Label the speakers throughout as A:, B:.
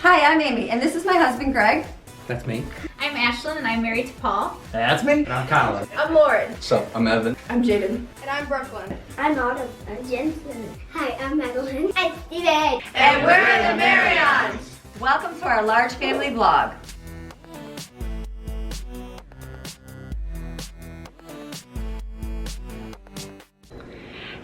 A: Hi, I'm Amy, and this is my husband, Greg.
B: That's me.
C: I'm Ashlyn, and I'm married to Paul.
B: That's me. And I'm Connell.
D: I'm Lauren.
E: So, I'm Evan.
D: I'm Jaden.
F: And I'm Brooklyn.
G: I'm Autumn. I'm Jensen.
H: Hi, I'm Madeline.
G: I'm Steven.
A: And we're the Maryons. Welcome to our large family vlog.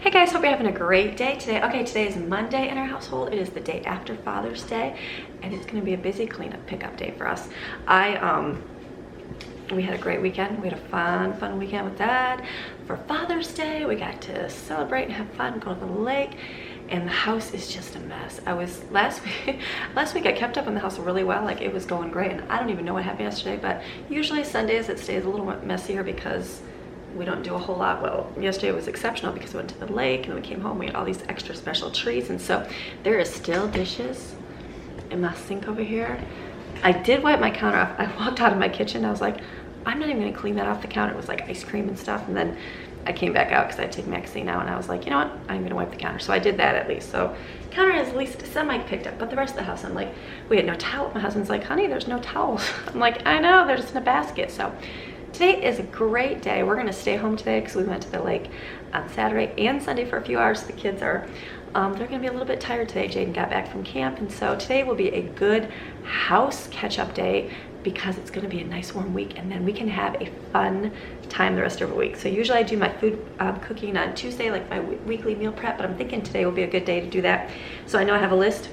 A: Hey guys, hope you're having a great day today. Okay, today is Monday in our household. It is the day after Father's Day, and it's gonna be a busy cleanup pickup day for us. We had a great weekend. We had a fun weekend with Dad. For Father's Day, we got to celebrate and have fun, go to the lake, and the house is just a mess. Last week I kept up in the house really well, like it was going great, and I don't even know what happened yesterday, but usually Sundays it stays a little messier because we don't do a whole lot. Well, yesterday was exceptional because we went to the lake and then we came home, we had all these extra special treats, and so there is still dishes in my sink over here. I did wipe my counter off. I walked out of my kitchen, I was like, I'm not even gonna clean that off the counter. It was like ice cream and stuff, and then I came back out because I take Maxine out, and I was like, you know what, I'm gonna wipe the counter. So I did that at least. So counter is at least semi picked up, but the rest of the house, I'm like, we had no towel. My husband's like, honey, there's no towels. I'm like, I know, they're just in a basket. So today is a great day. We're gonna stay home today because we went to the lake on Saturday and Sunday for a few hours. The kids are, they're gonna be a little bit tired today. Jaden got back from camp, and so today will be a good house catch-up day because it's gonna be a nice warm week, and then we can have a fun time the rest of the week. So usually I do my food cooking on Tuesday, like my weekly meal prep, but I'm thinking today will be a good day to do that. So I know I have a list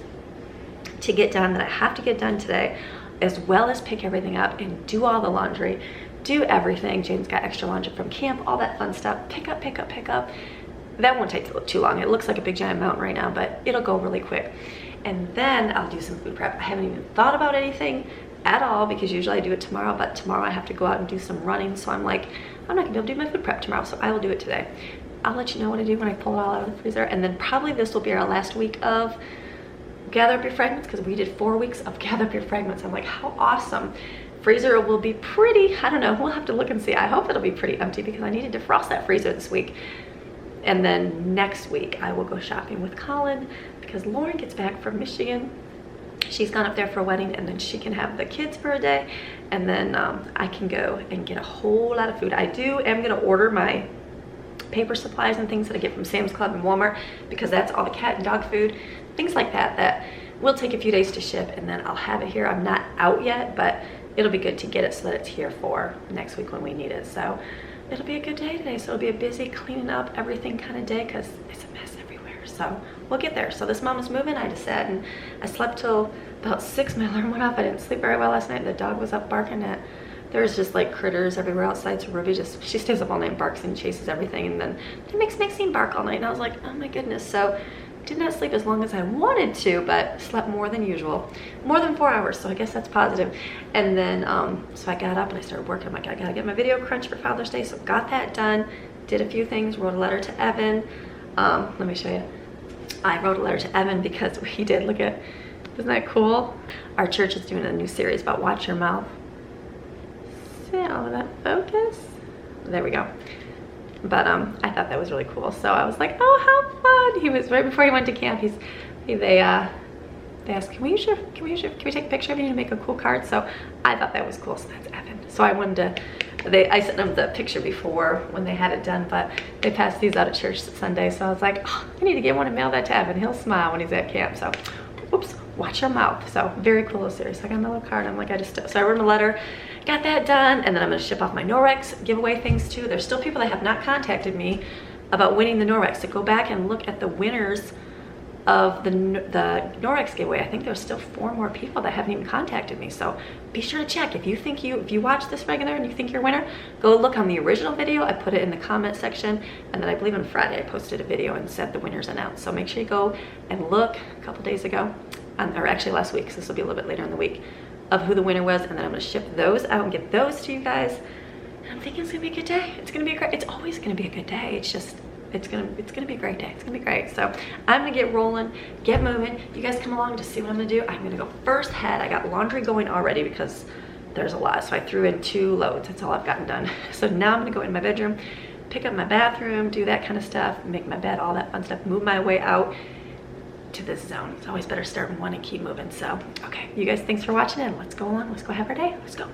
A: to get done that I have to get done today, as well as pick everything up and do all the laundry, do everything. Jaden's got extra laundry from camp, all that fun stuff. Pick up. That won't take too long. It looks like a big giant mountain right now, but it'll go really quick. And then I'll do some food prep. I haven't even thought about anything at all because usually I do it tomorrow, but tomorrow I have to go out and do some running. So I'm like, I'm not gonna be able to do my food prep tomorrow, so I will do it today. I'll let you know what I do when I pull it all out of the freezer. And then probably this will be our last week of Gather Up Your Fragments, because we did 4 weeks of Gather Up Your Fragments. I'm like, how awesome. Freezer will be pretty, I don't know, we'll have to look and see. I hope it'll be pretty empty because I need to defrost that freezer this week. And then next week I will go shopping with Colin because Lauren gets back from Michigan. She's gone up there for a wedding, and then she can have the kids for a day, and then I can go and get a whole lot of food. I am gonna order my paper supplies and things that I get from Sam's Club and Walmart, because that's all the cat and dog food, things like that, that will take a few days to ship, and then I'll have it here. I'm not out yet, but it'll be good to get it so that it's here for next week when we need it. So it'll be a good day today. So it'll be a busy cleaning up everything kind of day because it's a mess everywhere. So we'll get there. So this mom is moving. I just sat and I slept till about 6. My alarm went off. I didn't sleep very well last night. The dog was up barking at, there's just like critters everywhere outside. So Ruby she stays up all night and barks and chases everything. And then it makes Maxine bark all night. And I was like, oh my goodness. So did not sleep as long as I wanted to, but slept more than usual, more than 4 hours, so I guess that's positive. And then so I got up and I started working. I'm like, I gotta get my video crunch for Father's Day, so got that done, did a few things, wrote a letter to Evan. Let me show you. I wrote a letter to Evan because he did, look at, isn't that cool? Our church is doing a new series about watch your mouth. See all of that focus? There we go. But I thought that was really cool, so I was like, oh, how fun. He was right before he went to camp. They asked, can we take a picture of you to make a cool card? So I thought that was cool. So that's Evan. So I wanted to, I sent them the picture before when they had it done, but they passed these out at church Sunday, so I was like, oh, I need to get one and mail that to Evan. He'll smile when he's at camp. So oops, watch your mouth. So very cool series. So I got my little card. I'm like, so I wrote him a letter, got that done, and then I'm gonna ship off my Norwex giveaway things too. There's still people that have not contacted me about winning the Norwex. So go back and look at the winners of the Norwex giveaway. I think there's still 4 more people that haven't even contacted me. So be sure to check. If you watch this regular and you think you're a winner, go look on the original video. I put it in the comment section, and then I believe on Friday I posted a video and said the winners announced. So make sure you go and look a couple days ago, or actually last week, so this will be a little bit later in the week, of who the winner was, and then I'm gonna ship those out and get those to you guys. And I'm thinking it's gonna be a good day. It's gonna be it's always gonna be a good day. It's just, it's gonna be a great day. It's gonna be great. So I'm gonna get rolling, get moving. You guys come along to see what I'm gonna do. I'm gonna go first head. I got laundry going already because there's a lot. So I threw in 2 loads. That's all I've gotten done. So now I'm gonna go in my bedroom, pick up my bathroom, do that kind of stuff, make my bed, all that fun stuff, move my way out, to this zone. It's always better to start in one and keep moving. So, okay, you guys, thanks for watching, and let's go on. Let's go have our day. Let's go.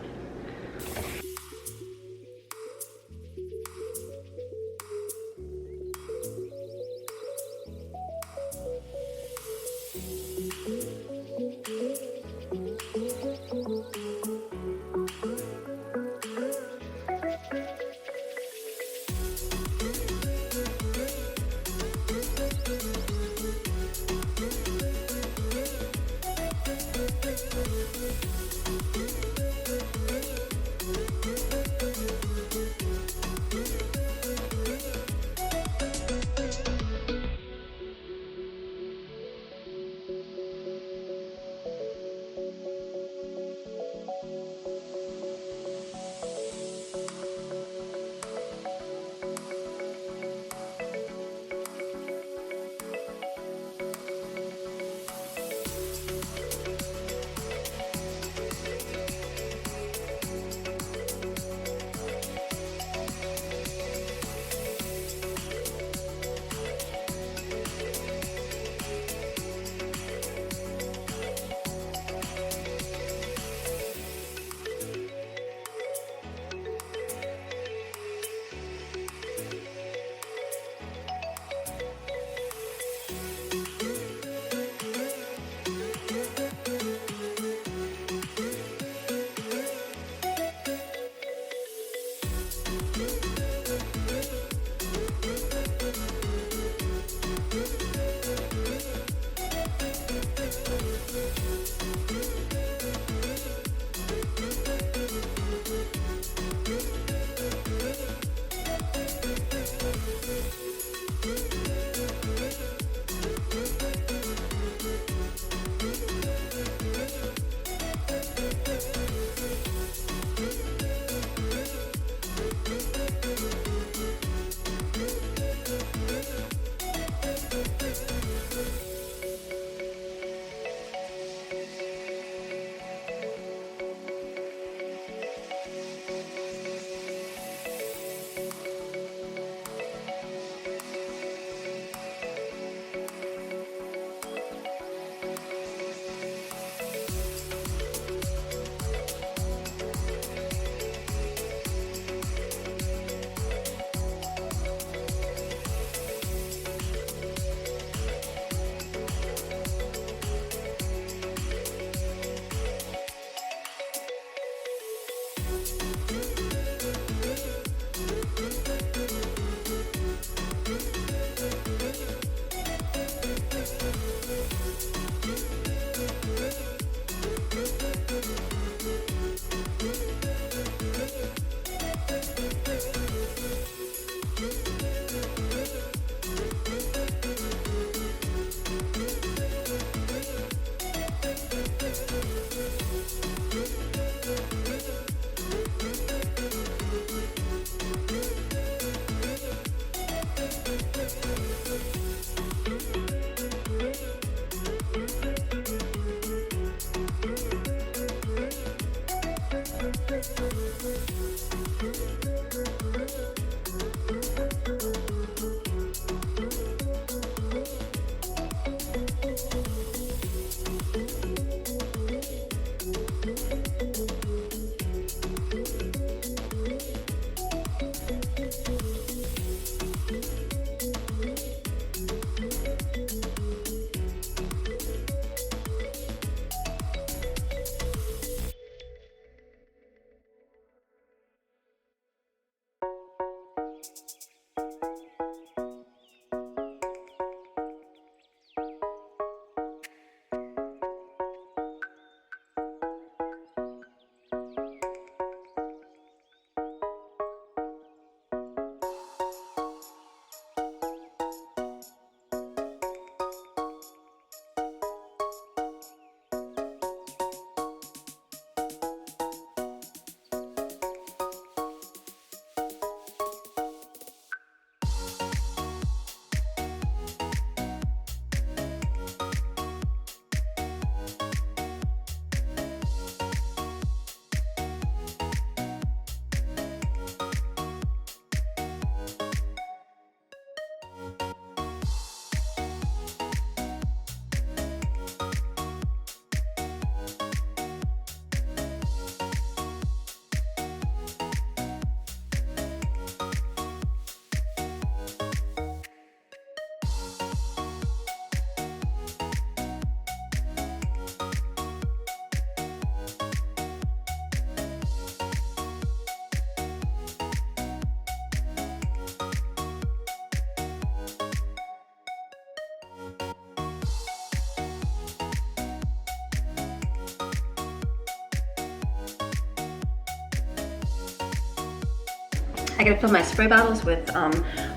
A: I gotta fill my spray bottles with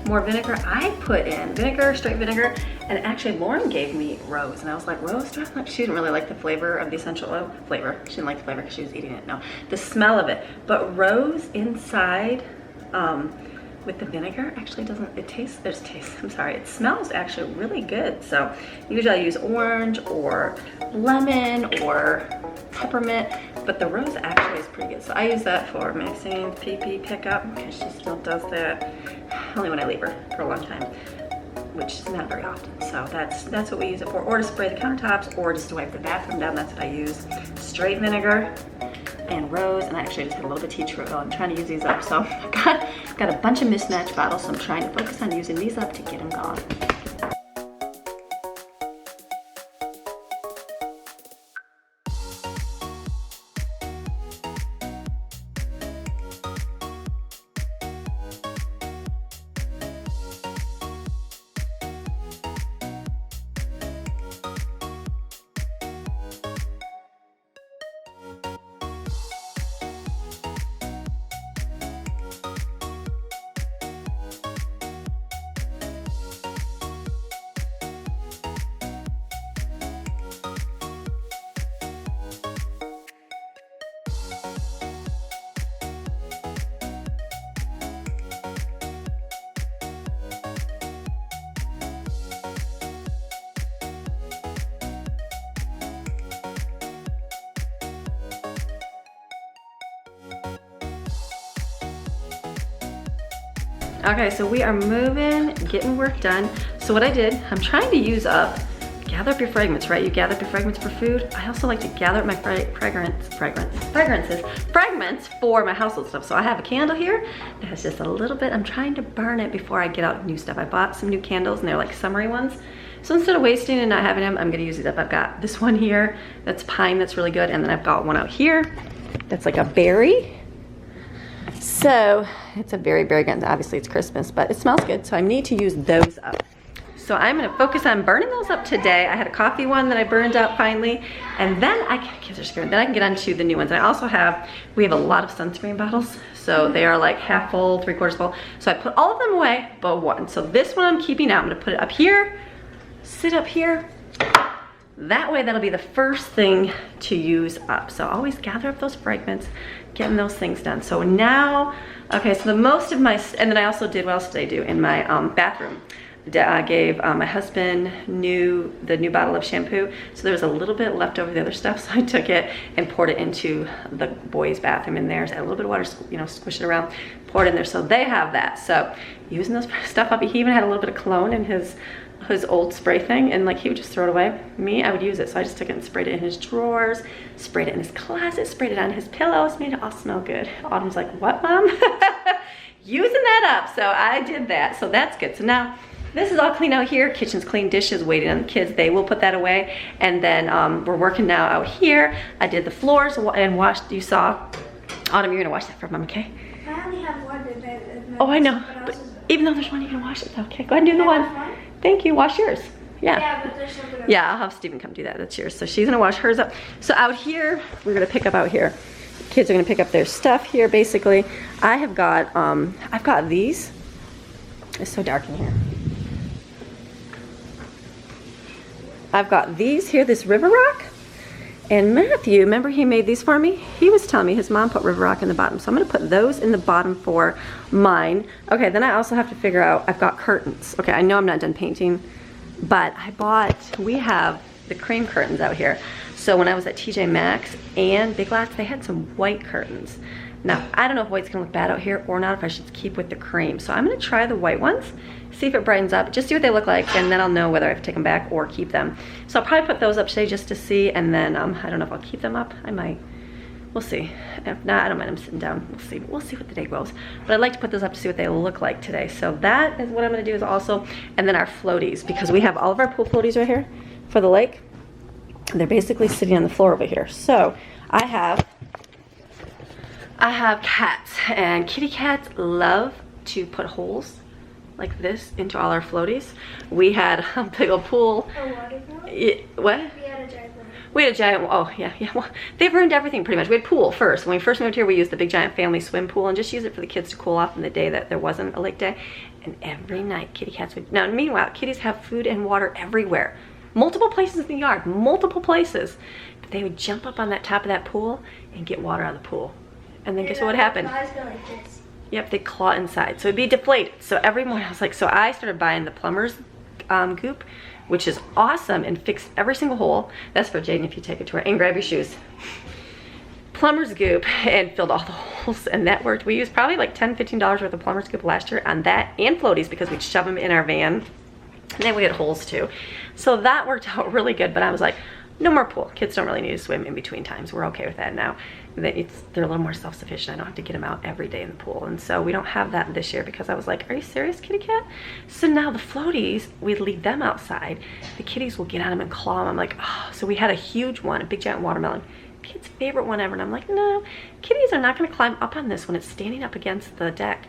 A: more vinegar. I put in vinegar, straight vinegar, and actually Lauren gave me rose, and I was like, rose? She didn't really like the flavor of the essential oil. Flavor. She didn't like the flavor because she was eating it. No, the smell of it. But rose inside with the vinegar actually doesn't, it smells actually really good. So usually I use orange or lemon or peppermint, but the rose actually is pretty good. So I use that for Maxine's pee-pee pickup, because she still does that only when I leave her for a long time, which is not very often. So that's what we use it for, or to spray the countertops, or just to wipe the bathroom down. That's what I use. Straight vinegar and rose, and I actually just had a little bit of tea tree oil. I'm trying to use these up, so I've got a bunch of mismatched bottles, so I'm trying to focus on using these up to get them gone. Okay, so we are moving, getting work done. So what I did, I'm trying to gather up your fragments, right? You gather up your fragments for food. I also like to gather up my fragments for my household stuff. So I have a candle here that has just a little bit. I'm trying to burn it before I get out new stuff. I bought some new candles, and they're like summery ones. So instead of wasting and not having them, I'm gonna use these up. I've got this one here, that's pine, that's really good. And then I've got one out here, that's like a berry. So it's a very, very good. Obviously it's Christmas, but it smells good. So I need to use those up. So I'm gonna focus on burning those up today. I had a coffee one that I burned up finally. And then kids are scared. Then I can get onto the new ones. And I also we have a lot of sunscreen bottles. So they are like half full, 3/4 full. So I put all of them away, but one. So this one I'm keeping out. I'm gonna put it up here, sit up here. That way, that'll be the first thing to use up. So always gather up those fragments, getting those things done. So now, okay, so the most of my, and then I also did, what else did I do in my bathroom? I gave my husband the new bottle of shampoo. So there was a little bit left over the other stuff. So I took it and poured it into the boys' bathroom in there. So a little bit of water, squish it around, poured it in there. So they have that. So using those stuff up, he even had a little bit of cologne in his old spray thing, and like he would just throw it away. Me, I would use it. So I just took it and sprayed it in his drawers, sprayed it in his closet, sprayed it on his pillows, made it all smell good. Autumn's like, what, Mom? Using that up. So I did that. So that's good. So now this is all clean out here. Kitchen's clean, dishes waiting on the kids. They will put that away. And then we're working now out here. I did the floors and washed. You saw. Autumn, you're gonna wash that for Mom, okay?
G: I only have one today.
A: Oh, I know. But even though there's one, you can wash it. Okay, go ahead and do the one. Thank you. Wash yours. Yeah.
G: But there's something else.
A: Yeah, I'll have Steven come do that. That's yours. So she's gonna wash hers up. So out here, we're gonna pick up out here. Kids are gonna pick up their stuff here. Basically, I've got these. It's so dark in here. I've got these here. This River Rock. And Matthew, remember he made these for me? He was telling me his mom put River Rock in the bottom. So I'm gonna put those in the bottom for mine. Okay, then I also have to figure out, I've got curtains. Okay, I know I'm not done painting, but we have the cream curtains out here. So when I was at TJ Maxx and Big Lots, they had some white curtains. Now, I don't know if white's gonna look bad out here or not, if I should keep with the cream. So I'm gonna try the white ones, see if it brightens up, just see what they look like, and then I'll know whether I have to take them back or keep them. So I'll probably put those up today just to see, and then I don't know if I'll keep them up. I might. We'll see. If not, I don't mind them sitting down. We'll see. We'll see what the day goes. But I'd like to put those up to see what they look like today. So that is what I'm gonna do is also, and then our floaties, because we have all of our pool floaties right here for the lake. They're basically sitting on the floor over here. So I have cats, and kitty cats love to put holes like this into all our floaties. We had a big old pool.
G: A water fountain?
A: What?
G: We had a dry fountain.
A: We had a giant, oh yeah, well, they've ruined everything pretty much. We had pool first. When we first moved here, we used the big giant family swim pool and just used it for the kids to cool off on the day that there wasn't a lake day. And every night, kitty cats would, now meanwhile, kitties have food and water everywhere. Multiple places in the yard, multiple places. But they would jump up on that top of that pool and get water out of the pool. And then guess what happened? Yep, they claw inside. So it'd be deflated. So every morning I was like, so I started buying the plumber's goop, which is awesome and fixed every single hole. That's for Jaden if you take it to her. And grab your shoes. Plumber's goop, and filled all the holes, and that worked. We used probably like $10, $15 worth of plumber's goop last year on that and floaties because we'd shove them in our van. And then we had holes too. So that worked out really good, but I was like, no more pool. Kids don't really need to swim in between times. We're okay with that now. They're a little more self-sufficient. I don't have to get them out every day in the pool. And so we don't have that this year because I was like, are you serious, kitty cat? So now the floaties, we leave them outside. The kitties will get on them and claw them. I'm like, oh. So we had a huge one, a big giant watermelon. Kid's favorite one ever. And I'm like, no, kitties are not going to climb up on this when it's standing up against the deck.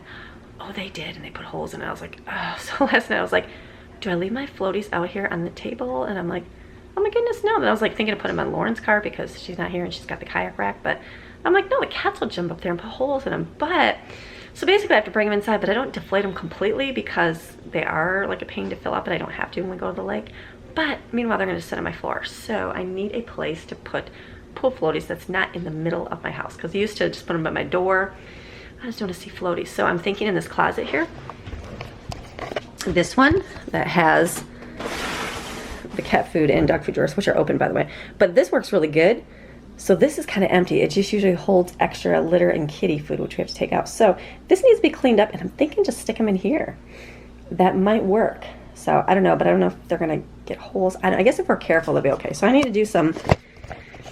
A: Oh, they did. And they put holes in it. I was like, oh. So last night I was like, do I leave my floaties out here on the table? And I'm like, oh my goodness, no. And I was like thinking of putting them on Lauren's car because she's not here and she's got the kayak rack. But I'm like, no, the cats will jump up there and put holes in them. But, so basically I have to bring them inside, but I don't deflate them completely because they are like a pain to fill up and I don't have to when we go to the lake. But meanwhile, they're gonna sit on my floor. So I need a place to put pool floaties that's not in the middle of my house because I used to just put them by my door. I just want to see floaties. So I'm thinking in this closet here, this one that has the cat food and dog food drawers, which are open by the way, but this works really good. So this is kind of empty. It just usually holds extra litter and kitty food, which we have to take out. So this needs to be cleaned up, and I'm thinking just stick them in here. That might work. So I don't know, but I don't know if they're gonna get holes. I guess if we're careful, they'll be okay. So I need to do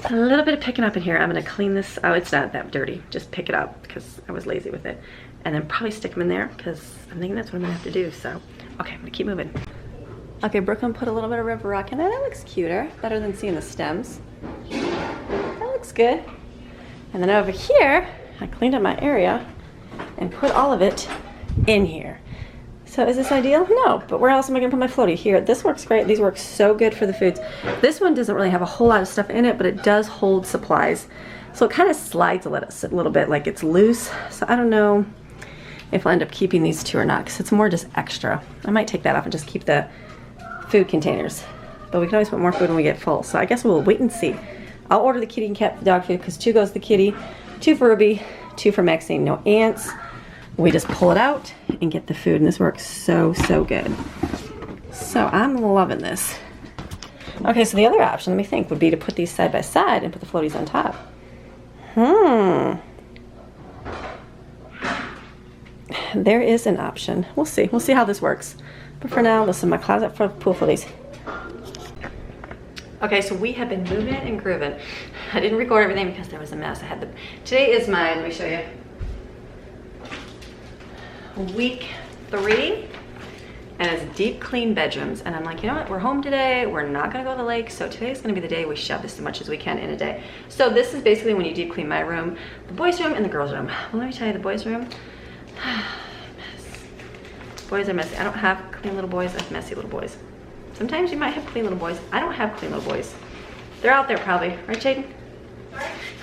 A: a little bit of picking up in here. I'm gonna clean this. Oh, it's not that dirty. Just pick it up because I was lazy with it. And then probably stick them in there because I'm thinking that's what I'm gonna have to do. So, okay, I'm gonna keep moving. Okay, Brooklyn put a little bit of river rock in there. That looks cuter, better than seeing the stems. That looks good. And then over here, I cleaned up my area and put all of it in here. So is this ideal? No, but where else am I gonna put my floaty? Here, this works great. These work so good for the foods. This one doesn't really have a whole lot of stuff in it, but it does hold supplies. So it kind of slides a little bit, like it's loose. So I don't know if I'll end up keeping these two or not, because it's more just extra. I might take that off and just keep the food containers. But we can always put more food when we get full. So I guess we'll wait and see. I'll order the kitty and cat dog food because 2 goes to the kitty, 2 for Ruby, 2 for Maxine. No ants. We just pull it out and get the food, and this works so, so good. So I'm loving this. Okay, so the other option, let me think, would be to put these side by side and put the floaties on top. There is an option. We'll see. We'll see how this works. But for now, listen, my closet for pool floaties. Okay, so we have been moving and grooving. I didn't record everything because there was a mess. Today is my, let me show you, week 3, and it's deep clean bedrooms. And I'm like, you know what, we're home today, we're not gonna go to the lake, so today's gonna be the day we shove this as much as we can in a day. So this is basically when you deep clean my room, the boys' room and the girls' room. Well, let me tell you, the boys' room, mess. Boys are messy. I don't have clean little boys, I have messy little boys. Sometimes you might have clean little boys. I don't have clean little boys. They're out there probably, right, Jaden?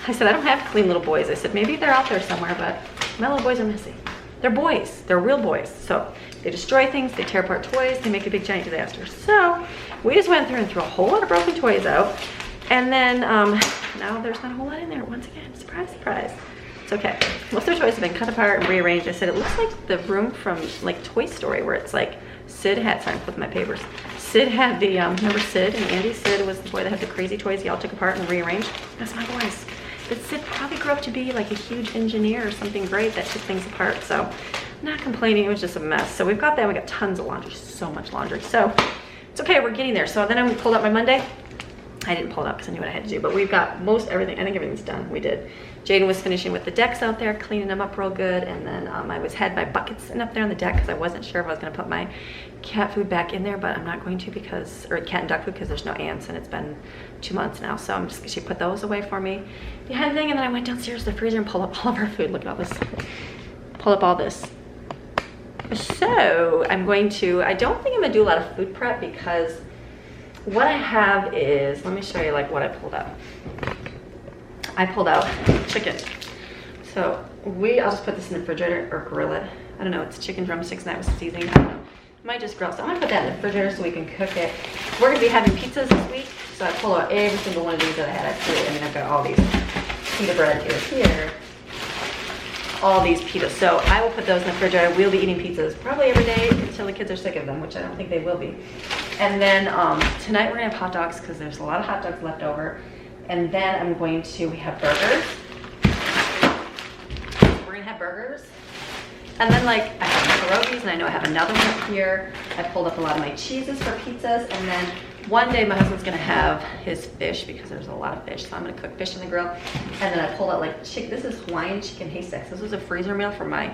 A: I said, I don't have clean little boys. I said, maybe they're out there somewhere, but my little boys are messy. They're boys, they're real boys. So they destroy things, they tear apart toys, they make a big giant disaster. So we just went through and threw a whole lot of broken toys out. And then now there's not a whole lot in there once again. Surprise, surprise. It's okay. Most of their toys have been cut apart and rearranged. I said, it looks like the room from like Toy Story where it's like Sid had, sorry, I'm flipping my papers. Sid had the, remember Sid and Andy? Sid was the boy that had the crazy toys he all took apart and rearranged. That's my boys. But Sid probably grew up to be like a huge engineer or something great that took things apart. So I'm not complaining, it was just a mess. So we've got that, we got tons of laundry, so much laundry. So it's okay, we're getting there. So then I pulled out my Monday. I didn't pull it out because I knew what I had to do, but we've got most everything, I think everything's done, we did. Jaden was finishing with the decks out there, cleaning them up real good, and then I had my buckets sitting up there on the deck because I wasn't sure if I was gonna put my cat food back in there, but I'm not going to because, or cat and duck food because there's no ants and it's been 2 months now, so I'm just, she put those away for me behind the thing, and then I went downstairs to the freezer and pulled up all of our food. Look at all this, pull up all this. So I'm going to, I don't think I'm gonna do a lot of food prep because what I have is, let me show you like what I pulled out. I pulled out chicken. So I'll just put this in the refrigerator or grill it. I don't know, it's chicken drumsticks and that was seasoning. I don't know. Might just grill. So I'm gonna put that in the refrigerator so we can cook it. We're gonna be having pizzas this week. So I pulled out every single one of these that I had. I've got all these pita bread here. All these pitas. So I will put those in the refrigerator. We'll be eating pizzas probably every day until the kids are sick of them, which I don't think they will be. And then tonight we're gonna have hot dogs because there's a lot of hot dogs left over. And then we have burgers. We're gonna have burgers. And then like I have pierogies, and I know I have another one here. I pulled up a lot of my cheeses for pizzas, and then one day my husband's gonna have his fish because there's a lot of fish, so I'm gonna cook fish in the grill. And then I pulled out like this is Hawaiian chicken haystacks. This was a freezer meal for my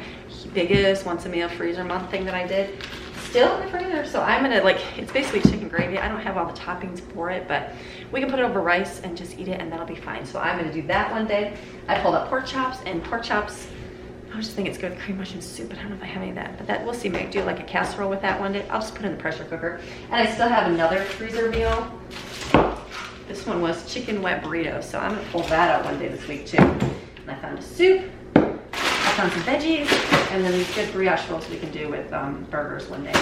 A: biggest once a meal freezer month thing that I did. Still in the freezer, so I'm gonna it's basically chicken gravy. I don't have all the toppings for it, but we can put it over rice and just eat it, and that'll be fine. So I'm gonna do that one day. I pulled out pork chops, I just think it's good with cream mushroom soup, but I don't know if I have any of that. But that we'll see. Maybe do like a casserole with that one day. I'll just put it in the pressure cooker. And I still have another freezer meal. This one was chicken wet burritos, so I'm gonna pull that out one day this week too. And I found a soup. I found some veggies, and then these good brioche rolls we can do with burgers one day.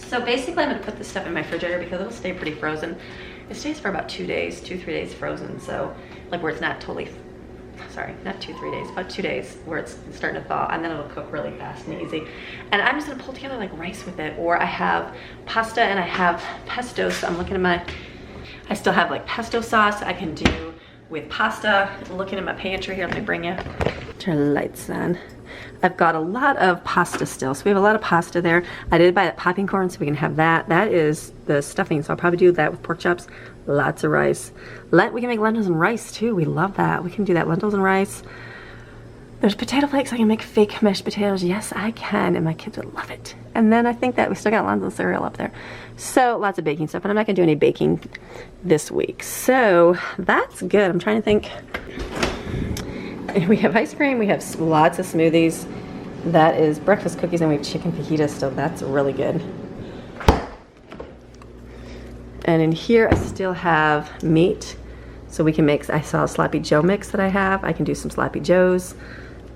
A: So basically, I'm gonna put this stuff in my refrigerator because it'll stay pretty frozen. It stays for about 2 days, 2-3 days frozen. So like where it's not totally. Sorry, not 2-3 days, about 2 days where it's starting to thaw, and then it'll cook really fast and easy. And I'm just gonna pull together like rice with it, or I have pasta and I have pesto, so I'm looking at I still have like pesto sauce I can do with pasta. Looking at my pantry here, let me bring you. Turn the lights on. I've got a lot of pasta still, so we have a lot of pasta there. I did buy that popping corn, so we can have that. That is the stuffing, so I'll probably do that with pork chops. Lots of rice. We can make lentils and rice too. We love that. We can do that, lentils and rice. There's potato flakes. I can make fake mashed potatoes. Yes, I can, and my kids would love it. And then I think that we still got lentil cereal up there. So lots of baking stuff, and I'm not gonna do any baking this week. So that's good. I'm trying to think. We have ice cream. We have lots of smoothies. That is breakfast cookies, and we have chicken fajitas still. That's really good. And in here, I still have meat. So we can make, I saw a Sloppy Joe mix that I have. I can do some Sloppy Joes.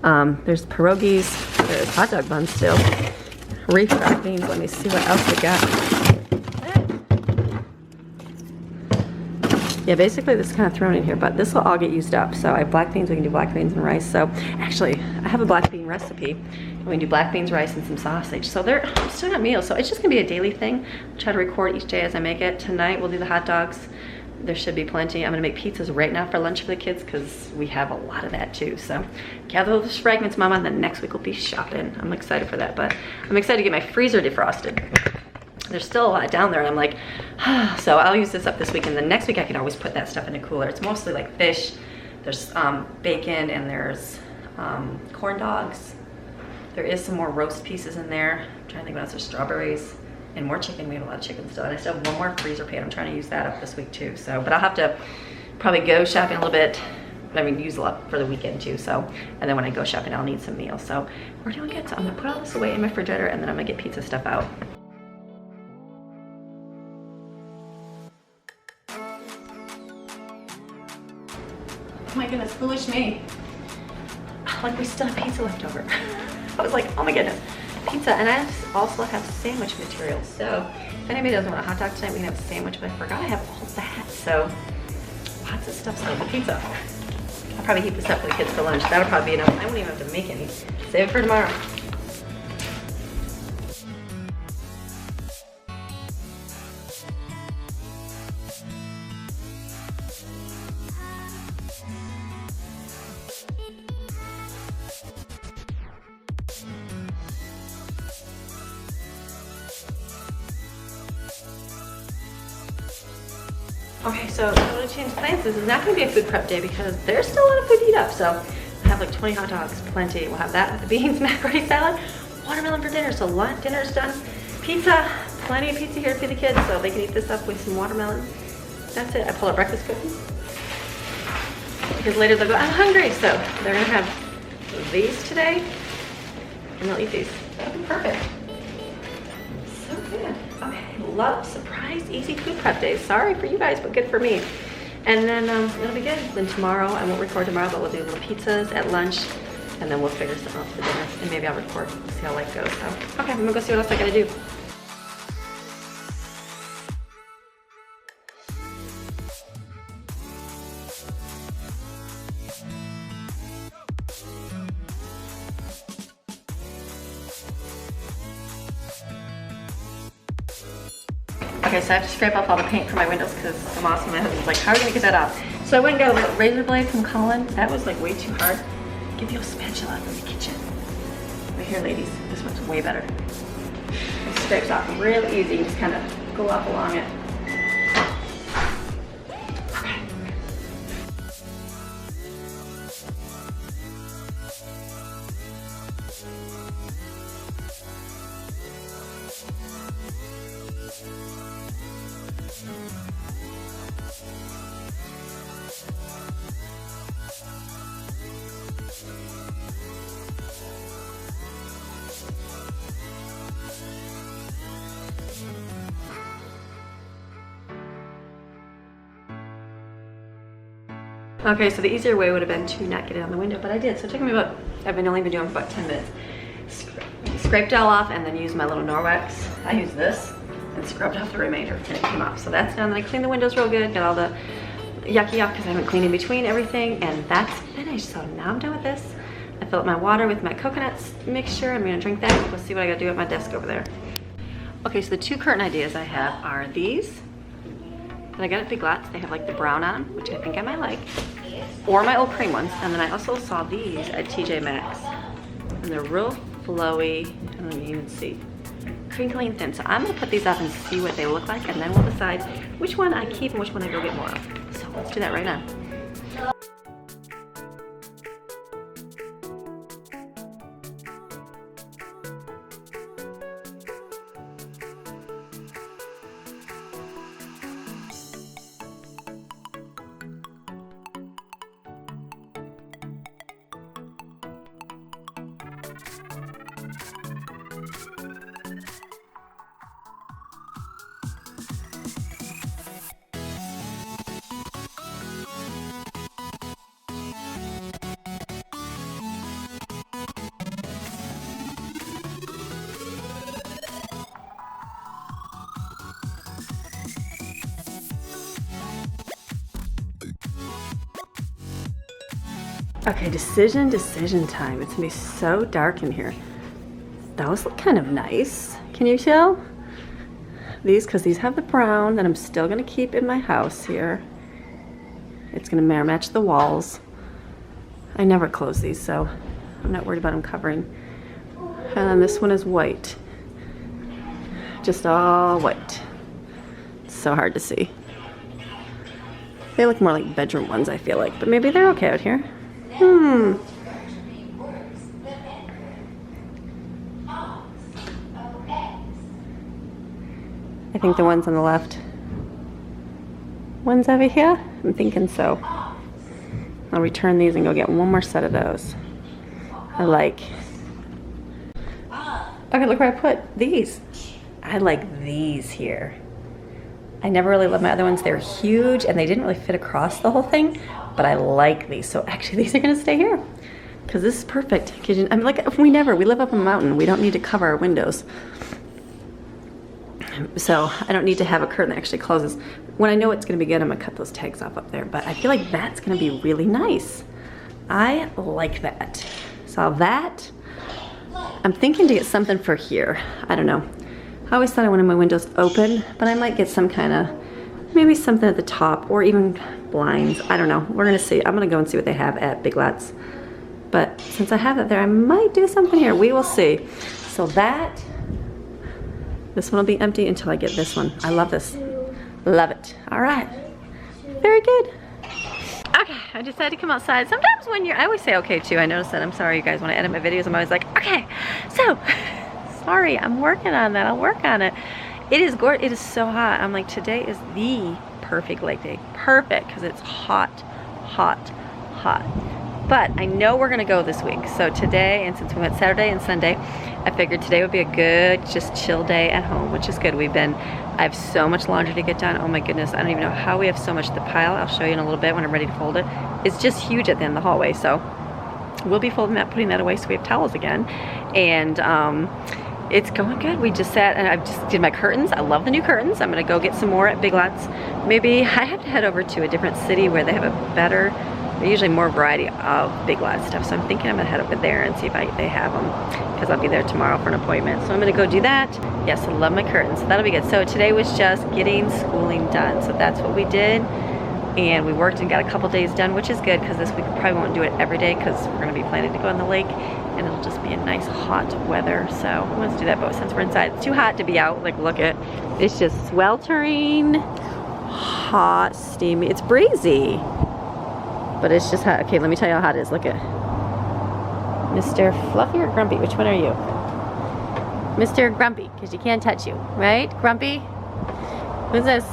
A: There's pierogies. There's hot dog buns still. Refried beans. Let me see what else we got. Yeah, basically this is kind of thrown in here, but this will all get used up. So I have black beans. We can do black beans and rice. So actually, I have a black bean recipe. We can do black beans, rice, and some sausage. So I'm still got meals. So it's just gonna be a daily thing. I'll try to record each day as I make it. Tonight we'll do the hot dogs. There should be plenty. I'm gonna make pizzas right now for lunch for the kids because we have a lot of that too. So gather those fragments, Mama, and then next week we'll be shopping. I'm excited for that, but I'm excited to get my freezer defrosted. There's still a lot down there, and I'm like, so I'll use this up this week, and then next week I can always put that stuff in a cooler. It's mostly like fish. There's bacon, and there's corn dogs. There is some more roast pieces in there. I'm trying to think what else. There's strawberries and more chicken. We have a lot of chicken still, and I still have one more freezer pan. I'm trying to use that up this week too. So, but I'll have to probably go shopping a little bit. I mean, use a lot for the weekend too. So, and then when I go shopping, I'll need some meals. So we're doing good. So I'm gonna put all this away in my refrigerator, and then I'm gonna get pizza stuff out. Oh my goodness, foolish me. Like we still have pizza left over. I was like, oh my goodness, pizza. And I also have sandwich material. So if anybody doesn't want a hot dog tonight, we can have a sandwich, but I forgot I have all that. So lots of stuff still for pizza. I'll probably heat this up for the kids for lunch. That'll probably be enough. I won't even have to make any. Save it for tomorrow. Okay, so I'm gonna change plans. This is not gonna be a food prep day because there's still a lot of food to eat up. So I have like 20 hot dogs, plenty. We'll have that with the beans, macaroni salad, watermelon for dinner. So dinner's done. Pizza, plenty of pizza here to feed the kids, so they can eat this up with some watermelon. That's it. I pulled out breakfast cookies because later they'll go, I'm hungry. So they're gonna have these today, and they'll eat these. That'll be perfect. So good. Okay, love surprise easy food prep days. Sorry for you guys, but good for me. And then it'll be good. Then tomorrow, I won't record tomorrow, but we'll do little pizzas at lunch, and then we'll figure something out for dinner, and maybe I'll record, see how life goes. So, okay, I'm gonna go see what else I gotta do. Okay, so I have to scrape off all the paint from my windows because I'm awesome. My husband's like, how are you gonna get that off? So I went and got a razor blade from Colin. That was like way too hard. Give you a spatula in the kitchen. But here, ladies, this one's way better. It scrapes off real easy. You just kind of go up along it. Okay, so the easier way would have been to not get it on the window, but I did. So it took me about, I've only been doing it for about 10 minutes. Scraped it all off and then used my little Norwex. I used this and scrubbed off the remainder and it came off. So that's done. Then I cleaned the windows real good, got all the yucky yuck because I haven't cleaned in between everything, and that's finished. So now I'm done with this. I fill up my water with my coconut mixture. I'm gonna drink that. We'll see what I gotta do at my desk over there. Okay, so the two curtain ideas I have are these. And I got at Big Lots. They have like the brown on them, which I think I might like, or my old cream ones. And then I also saw these at TJ Maxx, and they're real flowy. I don't even see, crinkly and thin. So I'm gonna put these up and see what they look like, and then we'll decide which one I keep and which one I go get more of. So let's do that right now. Okay, decision time. It's gonna be so dark in here. Those look kind of nice. Can you tell? These, because these have the brown that I'm still gonna keep in my house here. It's gonna match the walls. I never close these, so I'm not worried about them covering. And then this one is white. Just all white. It's so hard to see. They look more like bedroom ones, I feel like, but maybe they're okay out here. I think the ones on the left. Ones over here? I'm thinking so. I'll return these and go get one more set of those. I like. Okay, look where I put these. I like these here. I never really loved my other ones. They're huge and they didn't really fit across the whole thing, but I like these. So actually these are gonna stay here because this is perfect. I'm like, we live up on a mountain. We don't need to cover our windows. So I don't need to have a curtain that actually closes. When I know it's gonna be good, I'm gonna cut those tags off up there, but I feel like that's gonna be really nice. I like that. So that, I'm thinking to get something for here. I don't know. I always thought I wanted my windows open, but I might get some kind of, maybe something at the top or even blinds. I don't know. We're gonna see. I'm gonna go and see what they have at Big Lots. But since I have that there, I might do something here. We will see. So that, this one will be empty until I get this one. I love this. Love it. All right. Very good. Okay, I decided to come outside. Sometimes when I always say okay too. I notice that. I'm sorry, you guys. When I edit my videos, I'm always like, okay, so, sorry, I'm working on that. I'll work on it. It is gorgeous. It is so hot. I'm like, today is the perfect lake day. Perfect, because it's hot, hot, hot. But I know we're gonna go this week. So today, and since we went Saturday and Sunday, I figured today would be a good, just chill day at home, which is good. I have so much laundry to get done. Oh my goodness, I don't even know how we have so much. The pile, I'll show you in a little bit when I'm ready to fold it. It's just huge at the end of the hallway. So we'll be folding that, putting that away so we have towels again. And it's going good. We just sat and I just did my curtains. I love the new curtains. I'm gonna go get some more at Big Lots. Maybe I have to head over to a different city where they have a better, usually more variety of Big Lots stuff. So I'm thinking I'm gonna head over there and see if they have them, because I'll be there tomorrow for an appointment. So I'm gonna go do that. Yes, I love my curtains, so that'll be good. So today was just getting schooling done. So that's what we did. And we worked and got a couple days done, which is good, because this week we probably won't do it every day because we're gonna be planning to go on the lake and it'll just be a nice hot weather. So we want to do that, but since we're inside, it's too hot to be out. Like, look at, it's just sweltering, hot, steamy. It's breezy, but it's just hot. Okay, let me tell you how hot it is. Look at Mr. Fluffy or Grumpy. Which one are you? Mr. Grumpy, because you can't touch you, right? Grumpy? Who's this?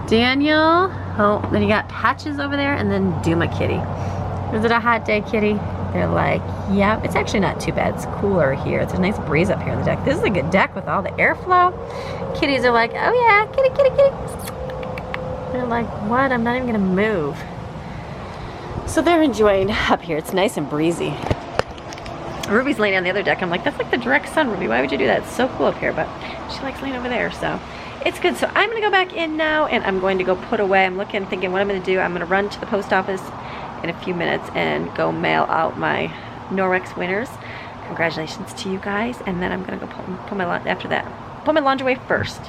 A: Daniel. Oh, then you got Patches over there, and then Duma Kitty. Is it a hot day, Kitty? They're like, yeah, it's actually not too bad. It's cooler here. It's a nice breeze up here on the deck. This is a good deck with all the airflow. Kitties are like, oh yeah, kitty, kitty, kitty. They're like, what? I'm not even gonna move. So they're enjoying up here. It's nice and breezy. Ruby's laying on the other deck. I'm like, that's like the direct sun, Ruby. Why would you do that? It's so cool up here, but she likes laying over there, so it's good. So I'm gonna go back in now and I'm going to go put away. I'm thinking what I'm gonna do. I'm gonna run to the post office in a few minutes and go mail out my Norwex winners. Congratulations to you guys. And then I'm gonna go put my laundry away first.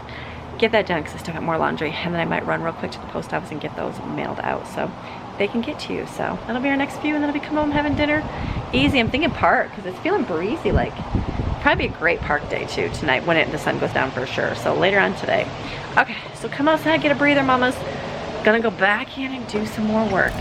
A: Get that done because I still got more laundry. And then I might run real quick to the post office and get those mailed out so they can get to you. So that'll be our next few, and then I'll be coming home having dinner. Easy. I'm thinking park because it's feeling breezy. Like, probably be a great park day too tonight when the sun goes down for sure. So later on today. Okay, so come outside, get a breather, mamas. Gonna go back in and do some more work.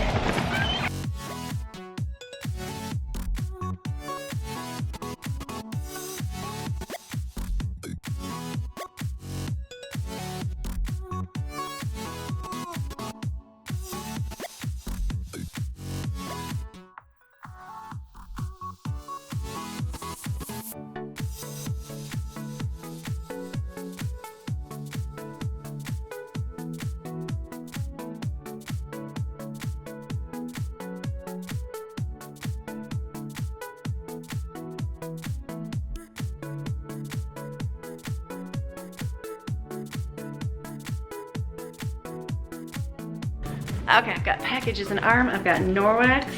A: Okay, I've got packages in arm. I've got Norwex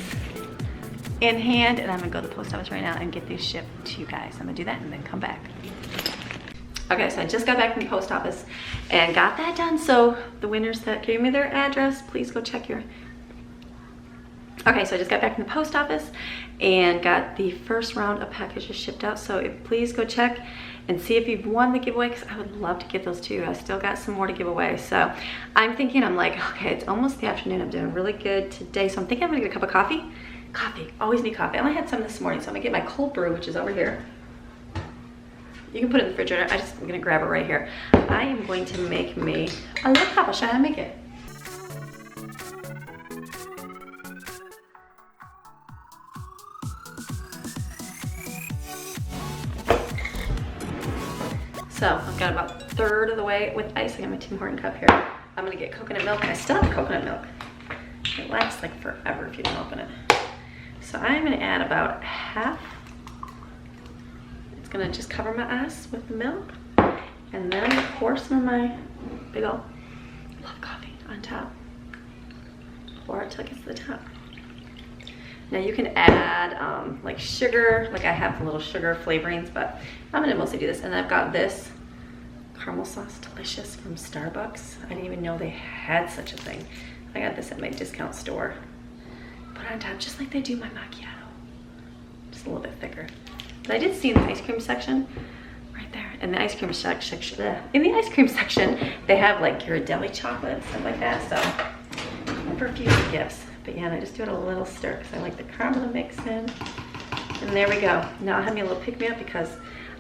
A: in hand, and I'm gonna go to the post office right now and get these shipped to you guys. I'm gonna do that and then come back. Okay, so I just got back from the post office and got that done. So the winners that gave me their address, please go check your... Okay, so I just got back from the post office and got the first round of packages shipped out. So please go check and see if you've won the giveaway, because I would love to give those to you. I still got some more to give away. So I'm thinking, I'm like, okay, it's almost the afternoon. I'm doing really good today. So I'm thinking I'm gonna get a cup of coffee. Coffee, always need coffee. I only had some this morning, so I'm gonna get my cold brew, which is over here. You can put it in the refrigerator. I'm gonna grab it right here. I am going to make me a little cup. I'll show you how to make it. So I've got about a third of the way with ice. I got my Tim Horton cup here. I'm gonna get coconut milk. I still have coconut milk. It lasts like forever if you don't open it. So I'm gonna add about half. It's gonna just cover my ass with the milk. And then I'm gonna pour some of my big ol' love coffee on top. Pour it till it gets to the top. Now you can add like sugar, like I have little sugar flavorings, but I'm gonna mostly do this. And I've got this caramel sauce, delicious, from Starbucks. I didn't even know they had such a thing. I got this at my discount store. Put it on top just like they do my macchiato. Just a little bit thicker. But I did see in the ice cream section, right there, in the ice cream section, they have like Ghirardelli chocolate and stuff like that. So for future gifts. But yeah, and I just do it a little stir because I like the caramel to mix in. And there we go. Now I'll have me a little pick-me-up because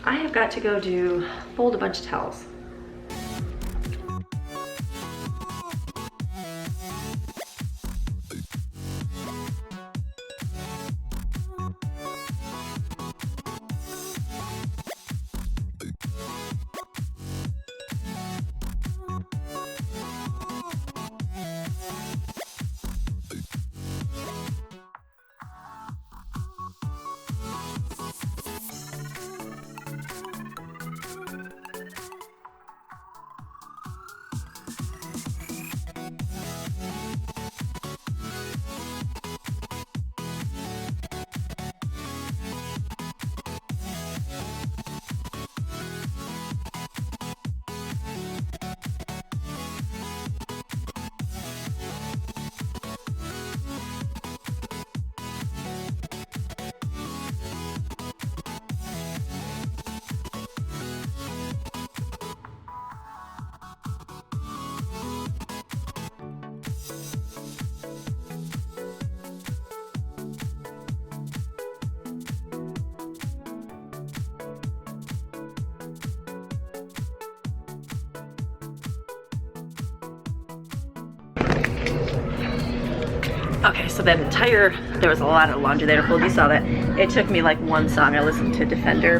A: I have got to go fold a bunch of towels. Okay, so that there was a lot of laundry there to fold. You saw that. It took me like one song. I listened to Defender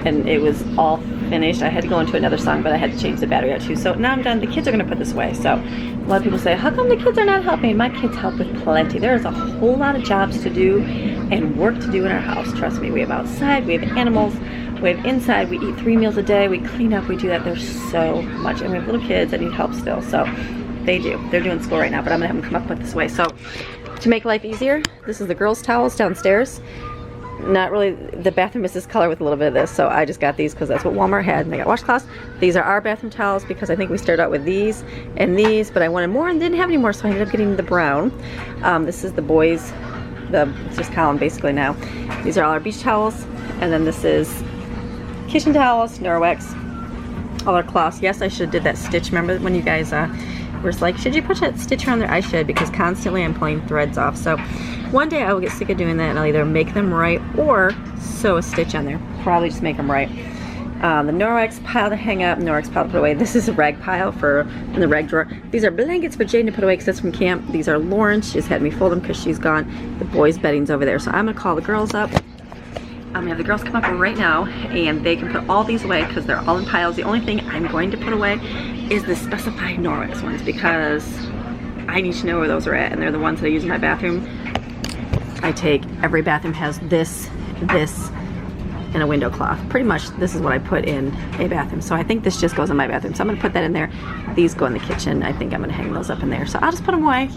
A: and it was all finished. I had to go into another song, but I had to change the battery out too. So now I'm done. The kids are gonna put this away. So a lot of people say, how come the kids are not helping? My kids help with plenty. There's a whole lot of jobs to do and work to do in our house. Trust me, we have outside, we have animals, we have inside, we eat 3 meals a day, we clean up, we do that. There's so much. And we have little kids that need help still. So they do. They're doing school right now, but I'm gonna have them come up with this way. So to make life easier, this is the girls' towels downstairs. Not really, the bathroom is this color with a little bit of this, so I just got these because that's what Walmart had, and they got washcloths. These are our bathroom towels because I think we started out with these and these, but I wanted more and didn't have any more, so I ended up getting the brown. This is the boys, it's just column basically now. These are all our beach towels, and then this is kitchen towels, Norwex, all our cloths. Yes, I should have did that stitch. Remember when you guys were like, should you put that stitch around there? I should, because constantly I'm pulling threads off. So one day I will get sick of doing that and I'll either make them right or sew a stitch on there. Probably just make them right. The Norwex pile to hang up, Norwex pile to put away. This is a rag pile in the rag drawer. These are blankets for Jane to put away because that's from camp. These are Lauren. She just had me fold them because she's gone. The boys' bedding's over there. So I'm gonna call the girls up. I'm gonna have the girls come up right now and they can put all these away because they're all in piles. The only thing I'm going to put away is the specified Norwex ones because I need to know where those are at, and they're the ones that I use in my bathroom. Every bathroom has this, and a window cloth. Pretty much this is what I put in a bathroom. So I think this just goes in my bathroom. So I'm gonna put that in there. These go in the kitchen. I think I'm gonna hang those up in there. So I'll just put them away.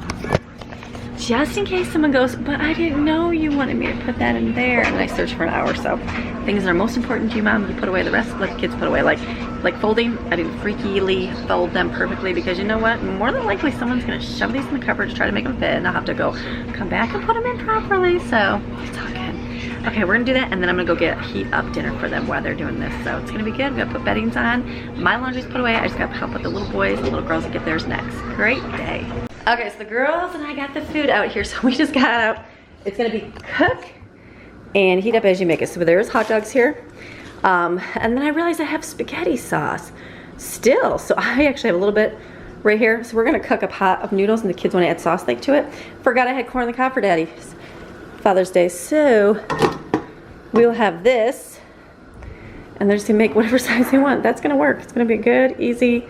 A: Just in case someone goes, but I didn't know you wanted me to put that in there. And I searched for an hour. So things that are most important to you, Mom, you put away. The rest let the kids put away. Like folding, I didn't freakily fold them perfectly because you know what? More than likely someone's gonna shove these in the cupboard to try to make them fit, and I'll have to go come back and put them in properly. So it's all good. Okay, we're gonna do that, and then I'm gonna go heat up dinner for them while they're doing this. So it's gonna be good. I'm gonna put beddings on. My laundry's put away. I just gotta help with the little boys. The little girls will get theirs next. Great day. Okay, so the girls and I got the food out here. So we just got out. It's gonna be cook and heat up as you make it. So there's hot dogs here. And then I realized I have spaghetti sauce still. So I actually have a little bit right here. So we're gonna cook a pot of noodles and the kids wanna add sauce like to it. Forgot I had corn on the cob for Daddy's Father's Day. So we'll have this and they're just gonna make whatever size they want. That's gonna work. It's gonna be a good, easy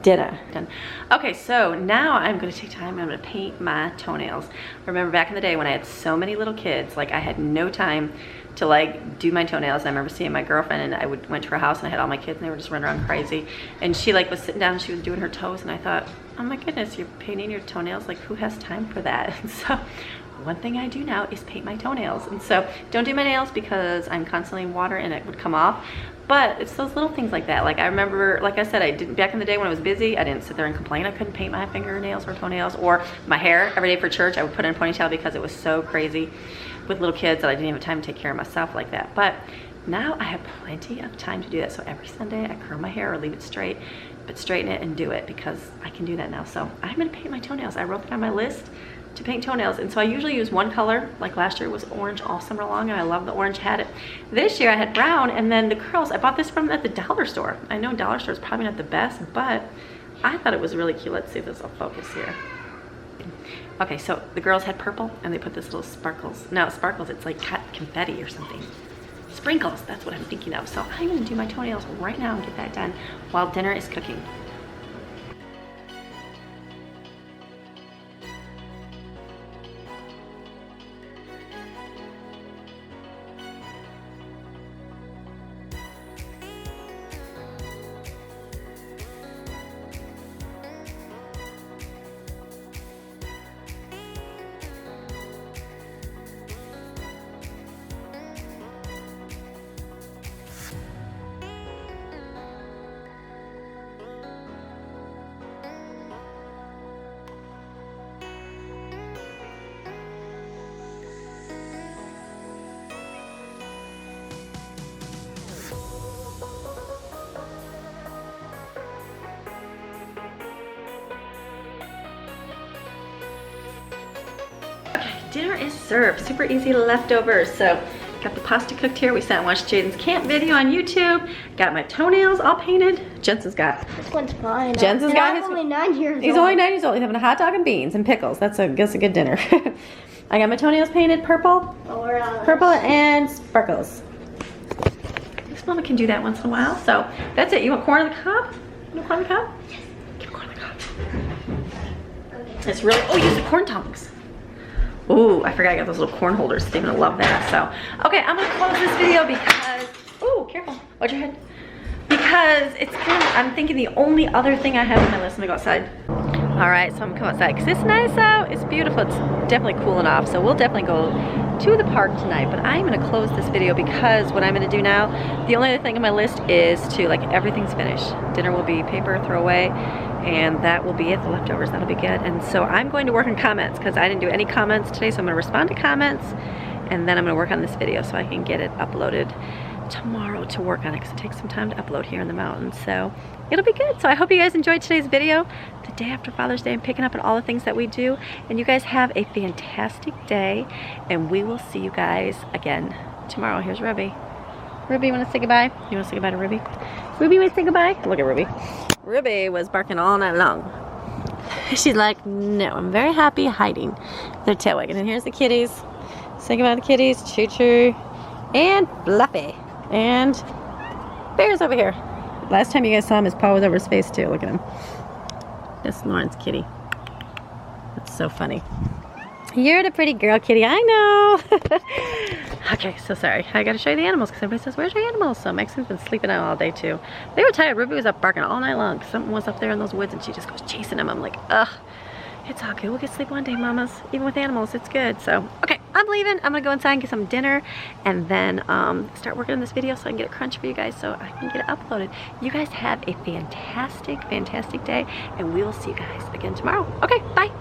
A: dinner. Done. Okay, so now I'm gonna take time and I'm gonna paint my toenails. Remember back in the day when I had so many little kids, like I had no time to like do my toenails. I remember seeing my girlfriend and I went to her house and I had all my kids and they were just running around crazy. And she like was sitting down and she was doing her toes and I thought, oh my goodness, you're painting your toenails? Like who has time for that? And so one thing I do now is paint my toenails. And so don't do my nails because I'm constantly in water and it would come off. But it's those little things like that. Like I remember, like I said, I didn't, back in the day when I was busy, I didn't sit there and complain I couldn't paint my fingernails or toenails or my hair every day for church. I would put in a ponytail because it was so crazy with little kids that I didn't even have time to take care of myself like that. But now I have plenty of time to do that. So every Sunday I curl my hair or leave it straight, but straighten it and do it because I can do that now. So I'm gonna paint my toenails. I wrote that on my list to paint toenails, and so I usually use one color. Like last year was orange all summer long and I love the orange, had it. This year I had brown, and then the curls, I bought this from at the dollar store. I know dollar store is probably not the best, but I thought it was really cute. Let's see if this will focus here. Okay, so the girls had purple and they put this little sparkles. No, sparkles, it's like confetti or something. Sprinkles, that's what I'm thinking of. So I'm gonna do my toenails right now and get that done while dinner is cooking. Dinner is served. Super easy leftovers. So Got the pasta cooked here. We sat and watched Jaden's camp video on YouTube. Got my toenails all painted. Jensen's got.
G: This one's fine.
A: Jensen's got his.
G: I'm only 9 years old.
A: He's only 9 years old. He's having a hot dog and beans and pickles. That's a good dinner. I got my toenails painted purple. Purple and sparkles. This mama can do that once in a while. So that's it. You want corn on the cob? You want corn on the cob? Yes. Give corn on the cob. It's really, oh, use the corn tongs. Ooh, I forgot I got those little corn holders. Steven will love that. So, okay, I'm gonna close this video because, ooh, careful, watch your head. Because it's kind of, I'm thinking the only other thing I have on my list, I'm gonna go outside. All right, so I'm gonna come outside because it's nice out. It's beautiful. It's definitely cooling off. So we'll definitely go to the park tonight. But I'm gonna close this video because what I'm gonna do now, the only other thing on my list is to, like, everything's finished. Dinner will be paper, throw away, and that will be it. The leftovers, that'll be good. And so I'm going to work on comments because I didn't do any comments today. So I'm gonna respond to comments, and then I'm gonna work on this video so I can get it uploaded tomorrow to work on it because it takes some time to upload here in the mountains. So it'll be good. So I hope you guys enjoyed today's video. The day after Father's Day, I'm picking up on all the things that we do. And you guys have a fantastic day. And we will see you guys again tomorrow. Here's Ruby. Ruby, you want to say goodbye? You want to say goodbye to Ruby? Ruby, you want to say goodbye? Look at Ruby. Ruby was barking all night long. She's like, no, I'm very happy hiding. Their tail wagging. And here's the kitties. Say goodbye to the kitties. Choo Choo and Fluffy. And Bear's over here. Last time you guys saw him, his paw was over his face too. Look at him. That's Lauren's kitty. That's so funny. You're the pretty girl, kitty. I know. Okay, so sorry. I gotta show you the animals because everybody says, where's your animals? So Maxon's been sleeping out all day too. They were tired. Ruby was up barking all night long. Something was up there in those woods and she just goes chasing him. I'm like, ugh. It's all good. We'll get sleep one day, mamas. Even with animals, it's good. So, okay, I'm leaving. I'm gonna go inside and get some dinner and then start working on this video so I can get a crunch for you guys so I can get it uploaded. You guys have a fantastic, fantastic day and we will see you guys again tomorrow. Okay, bye.